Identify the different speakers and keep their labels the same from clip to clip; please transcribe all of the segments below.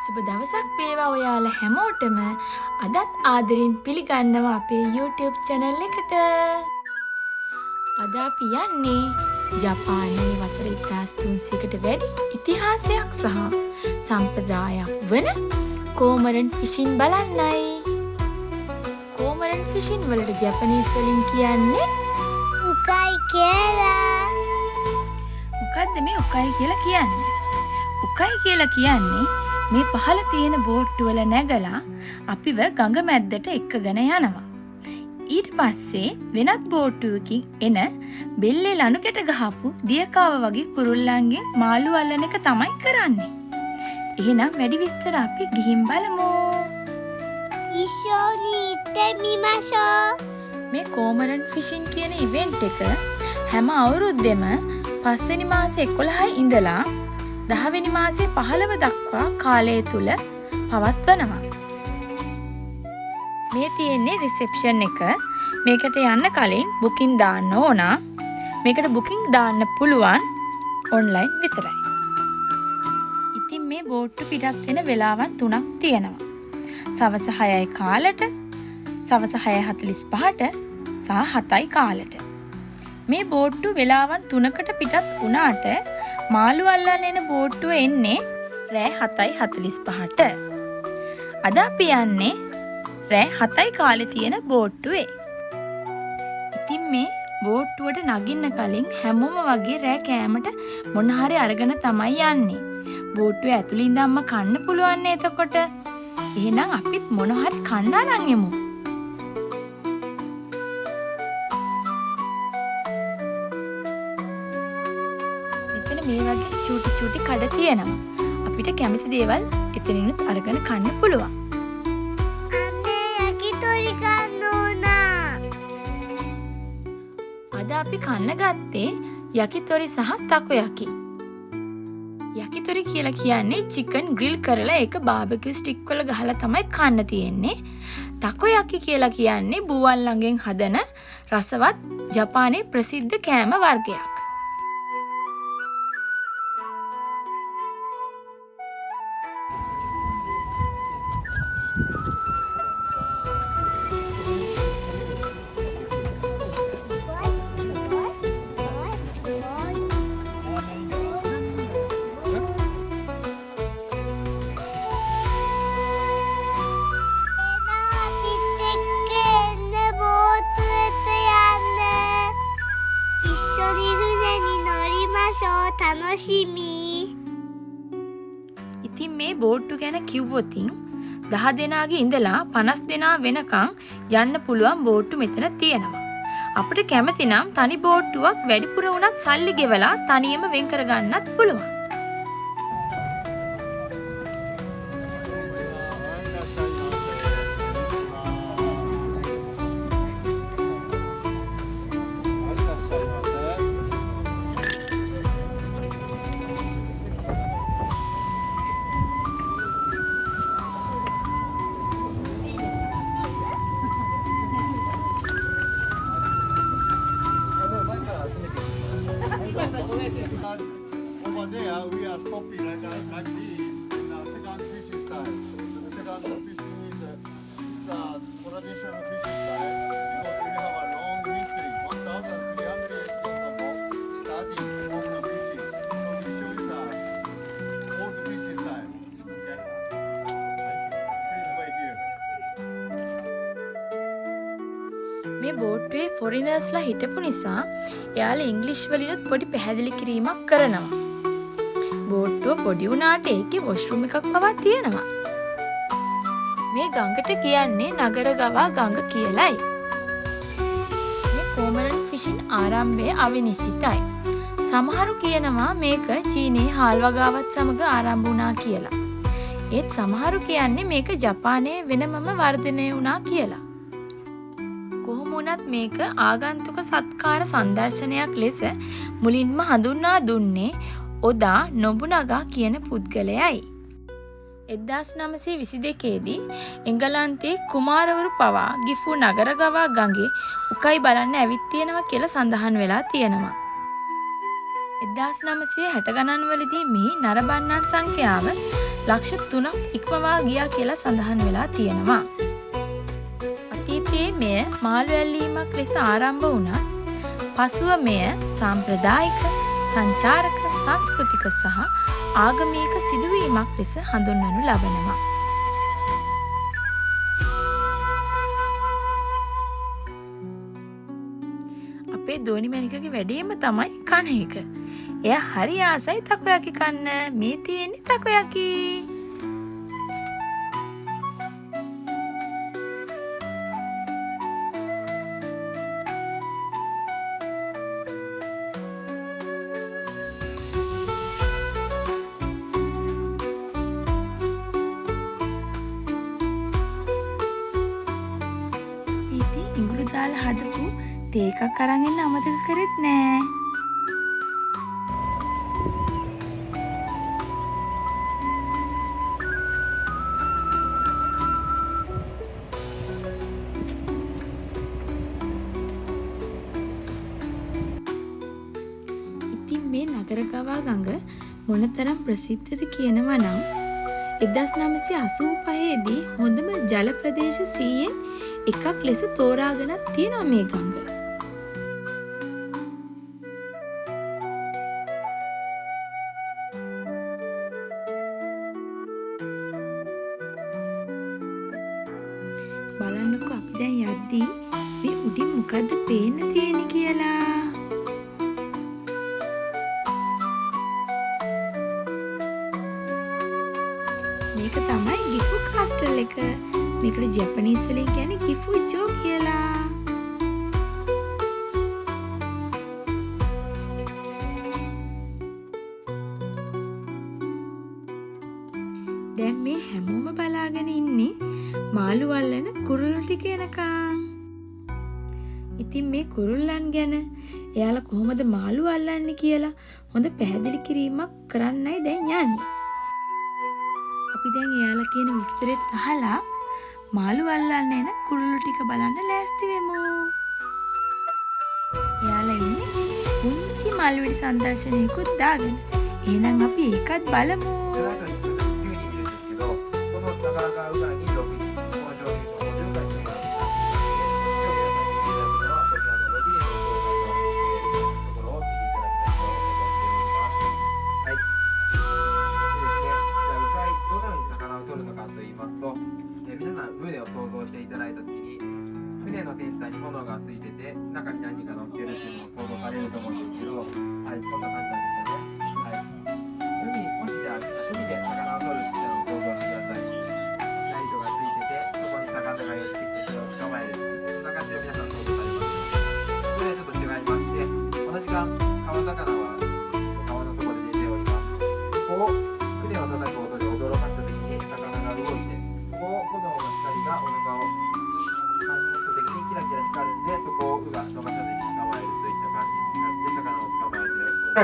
Speaker 1: සුබ දවසක් වේවා ඔයාලා හැමෝටම. අදත් ආදරෙන් පිළිගන්නවා අපේ YouTube channel එකට. අද අපි යන්නේ ජපානයේ වසර 1300කට වැඩි ඉතිහාසයක් සහ සම්ප්‍රදායක් වන කෝමරන් ෆිෂින් බලන්නයි. කෝමරන් ෆිෂින් වලට ජපනීස් වලින් කියන්නේ
Speaker 2: උකයි කියලා.
Speaker 1: මොකද්ද මේ උකයි කියලා කියන්නේ? උකයි කියලා කියන්නේ මේ පහළ තියෙන බෝට්ටු වල නැගලා අපිව ගඟ මැද්දට එක්කගෙන යනවා. ඊට පස්සේ වෙනත් බෝට්ටුවකින් එන බෙල්ලේ ලණුකැට ගහපු දියකාව වගේ කුරුල්ලන්ගෙන් මාළු අල්ලන එක තමයි කරන්නේ. එහෙනම් වැඩි විස්තර අපි ගිහින් බලමු.
Speaker 2: ඉෂෝනි ඉතෙමිමාෂෝ.
Speaker 1: මේ කෝමරන් ෆිෂින් කියන ඉවෙන්ට් එක හැම අවුරුද්දෙම 5 වෙනි මාසේ 11 ඉඳලා 10 වෙනි මාසේ 15 දක්වා කාලය තුල පවත්වනවා. මේ තියෙන්නේ රිසෙප්ෂන් එක. මේකට යන්න කලින් බුකින් දාන්න ඕන. මේකට බුකින් දාන්න පුළුවන් ඔන්ලයින් විතරයි. ඉතින් මේ බෝට්ටු පිටත් වෙන වෙලාවන් 3ක් තියෙනවා. සවස 6යි කාලට, සවස 6:45ට සහ 7යි කාලට. මේ බෝට්ටු වෙලාවන් 3කට පිටත් වුණාට මාළු අල්ලන්න එන බෝට්ටුව එන්නේ රෑ 7:45ට. අද අපි යන්නේ රෑ 7යි කාලේ තියෙන බෝට්ටුවේ. ඉතින් මේ බෝට්ටුවට නගින්න කලින් හැමෝම වගේ රෑ කෑමට මොන හරි අරගෙන තමයි යන්නේ. බෝට්ටුවේ ඇතුළේ ඉඳන්ම කන්න පුළුවන් නේ එතකොට. එහෙනම් අපිත් මොන හරි කන්න අරන් යමු. මේ වගේ චූටි කඩ තියෙනවා. අපිට කැමති දේවල් එතනිනුත් අරගෙන කන්න පුළුවන්.
Speaker 2: අම්මේ යකිතොරි කන්න ඕන.
Speaker 1: අද අපි කන්න ගත්තේ යකිතොරි සහ තාකෝයකි. යකිතොරි කියලා කියන්නේ චිකන් ග්‍රිල් කරලා ඒක බාබකියු ස්ටික් වල ගහලා තමයි කන්න තියෙන්නේ. තාකෝයකි කියලා කියන්නේ බුවල් ළඟෙන් හදන රසවත් ජපානයේ ප්‍රසිද්ධ කෑම වර්ගයක්. ඉතින් මේ බෝට්ටු ගැන කිව්වොතින් 10 දෙනාගේ ඉඳලා 50 දෙනා වෙනකන් යන්න පුළුවන් බෝට්ටු මෙතන තියෙනවා. අපිට කැමති නම් තනි බෝට්ටුවක් වැඩිපුර වුණත් සල්ලි ගෙවලා තනියම වෙන් කරගන්නත් පුළුවන්.
Speaker 3: Over there, we are stopping like this in the second fishing style. The second fishing is a traditional fishing style because we have a long history, 1,300 years ago, starting from the fishing. So we show you the old fishing style. Okay? Please wait here.
Speaker 1: මේ බෝට්ටුවේ ෆොරිනර්ස්ලා හිටපු නිසා එයාලා ඉංග්‍රීසි වලිනුත් පොඩි පැහැදිලි කිරීමක් කරනවා. බෝට්ටුව පොඩි වුණාට ඒකේ වොෂ්රූම් එකක් පවා තියෙනවා. මේ ගඟට කියන්නේ නගර ගවා ගඟ කියලයි. මේ කෝමරන් ෆිෂින් ආරම්භය අවිනිශ්චිතයි. සමහරු කියනවා මේක චීනයේ හාල් වගාවත් සමග ආරම්භ වුණා කියලා. ඒත් සමහරු කියන්නේ මේක ජපානයේ වෙනමම වර්ධනය වුණා කියලා. කොහොම වුණත් මේක ආගන්තුක සත්කාර සංදර්ශනයක් ලෙස මුලින්ම හඳුන්වා දුන්නේ ඔදා නොබුනගා කියන පුද්ගලයයි. 1922 දී එංගලන්තයේ කුමාරවරු පවා ගිෆු නගර ගවා ගඟේ උකයි බලන්න ඇවිත් තියෙනවා කියලා සඳහන් වෙලා තියෙනවා. 1960 ගණන්වලදී මේ නරඹන්නන් සංඛ්‍යාව ලක්ෂ 3ක් ඉක්මවා ගියා කියලා සඳහන් වෙලා තියෙනවා. අතීතයේ මෙය මාළු ඇල්ලීමක් ලෙස ආරම්භ වුණා. පසුව මෙය සාම්ප්‍රදායික, සංචාරක, සංස්කෘතික සහ ආගමික සිදුවීමක් ලෙස හඳුන්වනු ලබනවා. අපේ දෝනි මැණිකගේ වැඩේම තමයි කන එක. එයා හරි ආසයි තකොයකි කන්න. මේ තියෙන්නේ තකොයකි. පීති ඉඟුරු දාලා හදපු තේ එකක් අරන් එන්න අමතක කරෙත් නෑ. ඉතින් මේ නගරගවා ගඟ මොනතරම් ප්‍රසිද්ධද කියනවා නම් 1985 දී හොඳම ජල ප්‍රදේශ 100න් එකක් ලෙස තෝරාගෙනත් තියෙනවා මේ ගඟ. බලන්නකො අපි දැන් යද්දී මේ උඩින් මොකද්ද පේන්න තියෙන්නේ කියලා. මේක තමයි ගිෆු කාස්ටල් එක. මේකට ජපනීස් වලින් කියන්නේ ගිෆුජෝ කියලා. දැන් මේ හැමෝම බලාගෙන ඉන්නේ මාළු අල්ලන කුරුල්ලෝ ටික එනකම්. ඉතින් මේ කුරුල්ලන් ගැන එයාලා කොහොමද මාළු අල්ලන්නේ කියලා හොඳ පැහැදිලි කිරීමක් කරන්නයි දැන් යන්නේ. අපි දැන් එයාලා කියන විස්තරෙත් අහලා මාළු අල්ලන්න එන කුරුල්ලෝ ටික බලන්න ලෑස්ති වෙමු. එයාලා ඉන්නේ පුංචි මල්විඩි සංදර්ශනයකුත් දාගෙන. එහෙනම් අපි ඒකත් බලමු.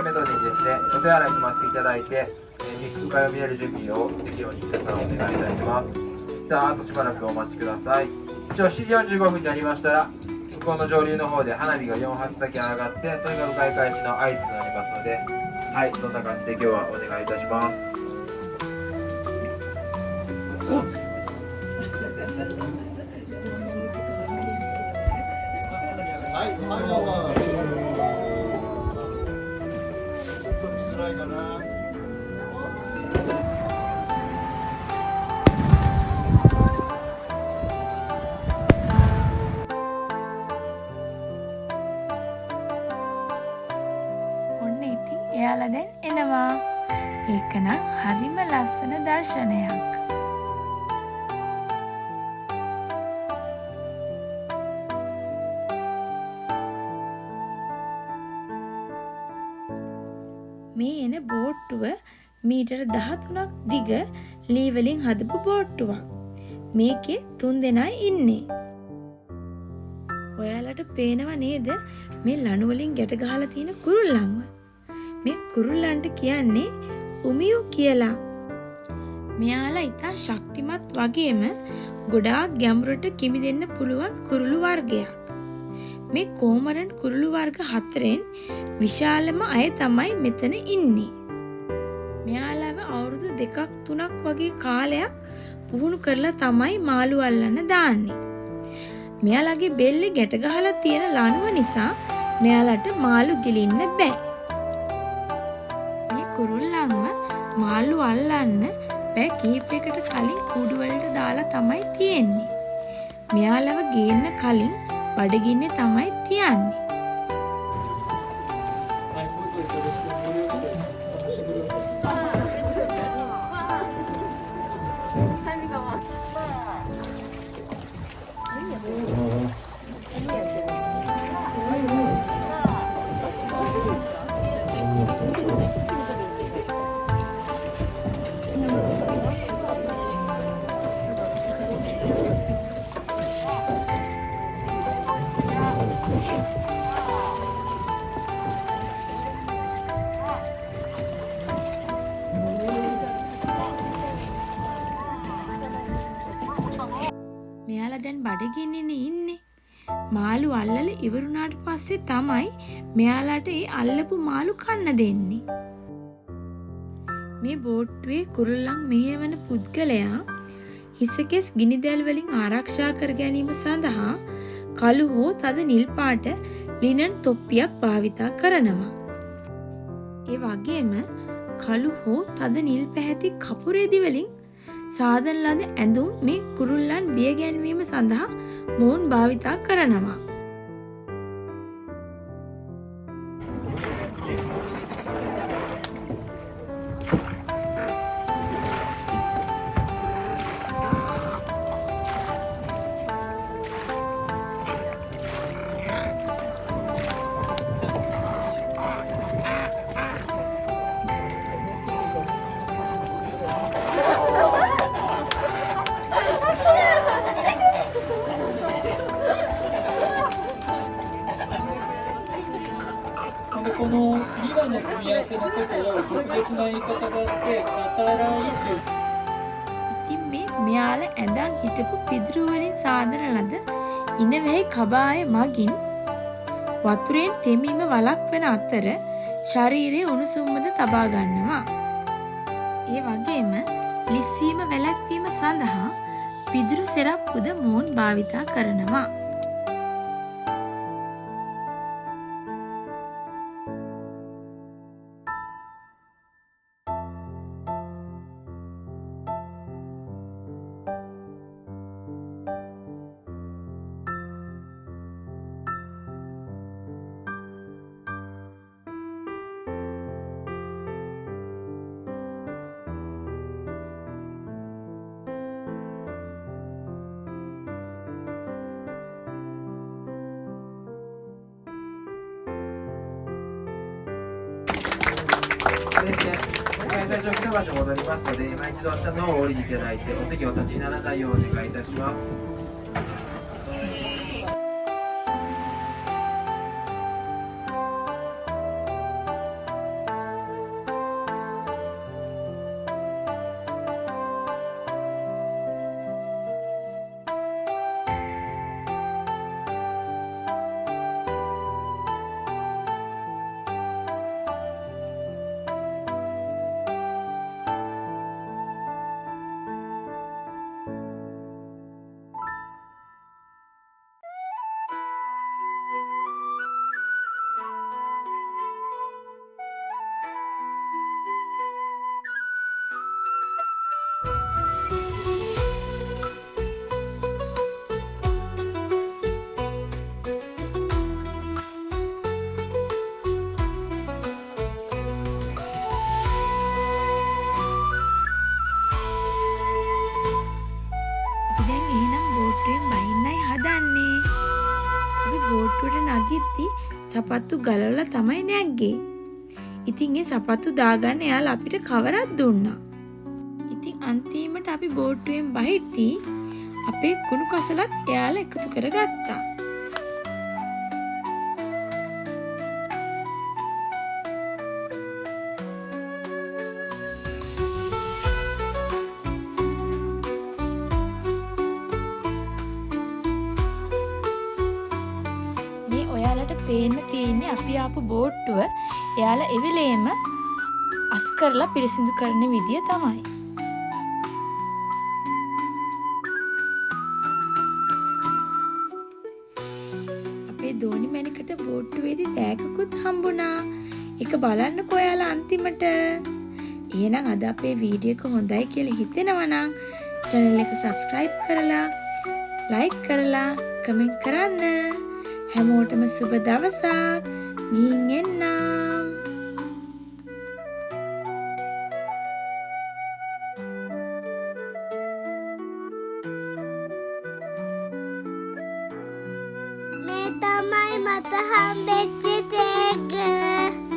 Speaker 4: メトにですね、お手洗い済ませていただいて、浮かび見える準備をできるように皆さんお願いいたします。ではあとしばらくお待ちください。一応7時45分になりましたら、向こうの上流の方で花火が4発だけ上がって、それが迂回開始の合図になりますので、はい、そんな感じで今日はお願いいたします。
Speaker 3: はい、ハンガーはちょっと見づらいかな。
Speaker 1: ඔන්න ඉතින් එයාලා දැන් එනවා. ඒකනම් හරිම ලස්සන දර්ශනයක්. මේ එන බෝට්ටුව මීටර 13ක් දිග ලී වලින් හදපු බෝට්ටුවක්. මේකේ 3 දෙනා ඉන්නේ. ඔයාලට පේනව නේද මේ ලණු වලින් ගැට ගහලා තියෙන කුරුල්ලන්ව? මේ කුරුල්ලන්ට කියන්නේ උමියෝ කියලා. මෙයාලා ඉතා ශක්තිමත් වගේම ගොඩාක් ගැඹුරට කිමිදෙන්න පුළුවන් කුරුළු වර්ගයක්. මේ කෝමරන් කුරුළු වර්ග 4න් විශාලම අය තමයි මෙතන ඉන්නේ. මෙයාලව අවුරුදු 2ක් 3ක් වගේ කාලයක් පුහුණු කරලා තමයි මාළු අල්ලන්න දාන්නේ. මෙයාලගේ බෙල්ලේ ගැට ගහලා තියෙන ලණුව නිසා මෙයාලට මාළු ගිලින්න බෑ. මේ කුරුල්ලන්ව මාළු අල්ලන්න පැය කිහිපයකට කලින් කූඩු වලට දාලා තමයි තියෙන්නේ. මෙයාලව ගේන්න කලින් බඩගින්නේ තමයි තියන්නේ. මෙයාලා දැන් බඩගින්නේ ඉන්නේ. මාළු අල්ලලා ඉවරුණාට පස්සේ තමයි මෙයාලාට ඒ අල්ලපු මාළු කන්න දෙන්නේ. මේ බෝට්ටුවේ කුරුල්ලන් මෙහෙවන පුද්ගලයා හිසකෙස් ගිනිදැල් වලින් ආරක්ෂා කර ගැනීම සඳහා කළු හෝ තද නිල් පාට ලිනන් තොප්පියක් භාවිතා කරනවා. ඒ වගේම කළු හෝ තද නිල් පැහැති කපුරේදි වලින් සාදන ලද ඇඳුම් මේ කුරුල්ලන් බිය ගැන්වීම සඳහා මොවුන් භාවිතා කරනවා. ඉතින් මේ මෙයාලා ඇඳන් හිටපු පිදුරු වලින් සාදන ලද ඉනවැහි කබාය මගින් වතුරෙන් තෙමීම වළක්වන අතර ශරීරයේ උණුසුම්මද තබා ගන්නවා. ඒ වගේම ලිස්සීම වැළැක්වීම සඳහා පිදුරු සෙරප්පුද මොවුන් භාවිතා කරනවා.
Speaker 4: ですね。最初来た場所戻りますので、今一度下の方を降りていただいて、お席をお立ちにならないようお願いいたします。නගිද්දි සපත්තු ගලවලා තමයි නැග්ගේ. ඉතින් ඒ සපත්තු දාගන්න එයාලා අපිට කවරක් දුන්නා. ඉතින් අන්තිමට අපි බෝට්ටුවෙන් බහිද්දී අපේ කුණු කසලත් එයාලා එකතු කරගත්තා.
Speaker 1: පේන්න තියෙන්නේ අපි ආපු බෝට්ටුව එයාලා එවෙලේම අස් කරලා පිරිසිදු කරන විදිය තමයි. අපේ දෝනි මැණිකට බෝට්ටුවේදී තෑග්ගකුත් හම්බුණා. ඒක බලන්නකෝ ඔයාලා අන්තිමට. එහෙනම් අද අපේ වීඩියෝ එක හොඳයි කියලා හිතෙනවා නම් channel එක subscribe කරලා like කරලා comment කරන්න. හැමෝටම සුබ දවසක්. ගිහින් එන්නම්.
Speaker 2: මේ තමයි මට හම්බෙච්ච තෑග්ග.